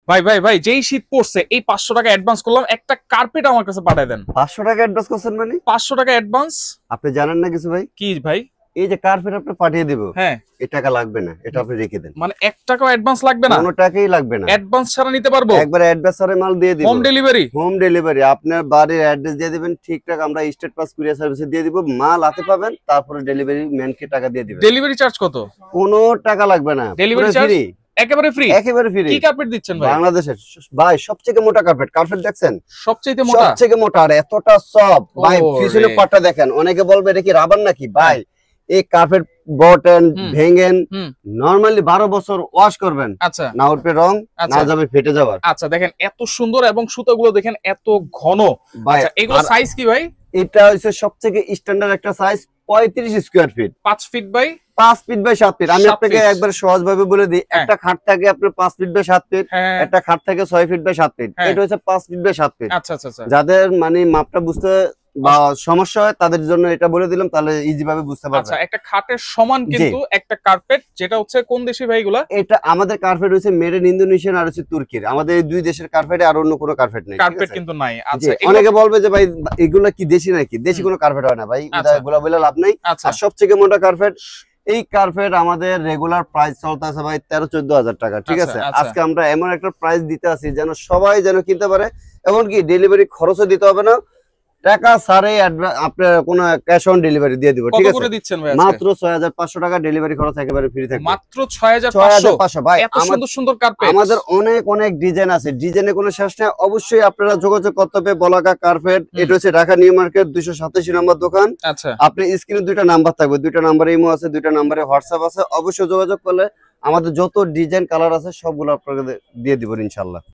ভাই ভাই ভাই, যেই শীত পড়ছে এই 500 টাকা অ্যাডভান্স করলাম, একটা কার্পেট আমার কাছে পাঠিয়ে দেন। 500 টাকা অ্যাডভান্স করছেন মানে? 500 টাকা অ্যাডভান্স। আপনি জানেন না কিছু ভাই? কি ভাই? এই যে কার্পেট আপনি পাঠিয়ে দেব, হ্যাঁ, এই টাকা লাগবে না, এটা আপনি রেখে দেন। মানে 1 টাকাও অ্যাডভান্স লাগবে না? কোনো টাকাই লাগবে না, অ্যাডভান্স ছাড়া নিতে পারবো? একবার অ্যাডভান্স আরে মাল দিয়ে দিব। Home delivery? হোম ডেলিভারি, আপনার বাড়ির অ্যাড্রেস দিয়ে দিবেন ঠিকঠাক, আমরা স্টেট পাস কুরিয়ার সার্ভিসে দিয়ে দিব, মাল হাতে পাবেন, তারপরে ডেলিভারি ম্যানকে টাকা দিয়ে দিবেন। ডেলিভারি চার্জ কত? কোনো টাকা লাগবে না, ডেলিভারি চার্জ ফ্রি, একেবারে ফ্রি? একেবারে ফ্রি। কি কার্পেট দিচ্ছেন ভাই? বাংলাদেশের ভাই সবচেয়ে মোটা কার্পেট, কার্পেট দেখছেন? সবচেয়ে মোটা? সবচেয়ে মোটা, আর এতটা সফট ভাই। ওরে। পিছনে পাটটা দেখেন, অনেকে বলবে এটা কি রাবার নাকি ভাই। এই কার্পেট বটেন ভেঙেন, নরমালি 12 বছর ওয়াশ করবেন, আচ্ছা, না উঠবে রং, না যাবে ফেটে যাবার। আচ্ছা দেখেন এত সুন্দর, এবং সুতাগুলো দেখেন এত ঘন ভাই। আচ্ছা, এগুলো সাইজ কি ভাই? এটা হচ্ছে সবথেকে স্ট্যান্ডার্ড একটা size, 35 square feet, 5 feet by 5 feet by 7 feet. আমি 7 আপনাকে ফিট। একবার সহজ ভাবে বলে দিই, একটা খাট থাকে আপনার 5 ফিট বাই 7 ফিট, হ্যাঁ, একটা খাট থাকে 6 ফিট বাই 7 ফিট, হ্যাঁ। এটা হচ্ছে 5 ফিট বাই 7 ফিট। আচ্ছা আচ্ছা আচ্ছা। যাদের মানে মাপটা বুঝতে বা সমস্যা হয় তাদের জন্য এটা বলে দিলাম, তাহলে ইজি ভাবে বুঝতে আচ্ছা, পারবেন। একটা খাটের সমান কিন্তু একটা কার্পেট, যেটা হচ্ছে কোন দেশি ভাই এগুলা? এটা আমাদের কার্পেট হচ্ছে মেড ইন ইন্দোনেশিয়ান আর হচ্ছে তুর্কির, আমাদের এই দুই দেশের কার্পেটে আর অন্য কোনো কার্পেট নেই। কার্পেট কিন্তু নাই। আচ্ছা, অনেকে বলবে যে ভাই এগুলা কি দেশি নাকি, দেশি কোনো কার্পেট হয় না ভাই, আচ্ছা। এগুলা বলে লাভ নাই। আচ্ছা আর সবচেয়ে মোটা কার্পেট, এই কার্পেট আমাদের রেগুলার প্রাইস চলতেছে ভাই 13-14 হাজার টাকা, ঠিক আচ্ছা, আছে? আচ্ছা। আজকে আমরা এমন একটা প্রাইস দিতে আছি যেন সবাই যেন কিনতে পারে, এমনকি ডেলিভারি খরচও দিতে হবে না, টাকা ছাড়াই আপনার কোনো ক্যাশ অন ডেলিভারি দিয়ে দিব, ঠিক কত আছে? করে দিচ্ছেন ভাই আজকে? মাত্র 6500 টাকা, ডেলিভারি খরচ একেবারে ফ্রি থাকবে। মাত্র 6500? 6500 ভাই। এত সুন্দর সুন্দর কার্পেট? আমাদের অনেক অনেক ডিজাইন আছে, ডিজাইনে কোনো শেষ নেই। অবশ্যই আপনারা যোগাযোগ করতে হবে বলাকা কার্পেট। এটা হচ্ছে ঢাকা নিউ মার্কেট 287 নম্বর দোকান। আচ্ছা, আপনি স্ক্রিনে দুইটা নাম্বার থাকবে, দুইটা নাম্বারে ইমো আছে, দুইটা নাম্বারে হোয়াটসঅ্যাপ আছে। অবশ্যই যোগাযোগ করলে আমাদের যত ডিজাইন কালার আছে সবগুলো আপনাকে দিয়ে দিব ইনশাআল্লাহ।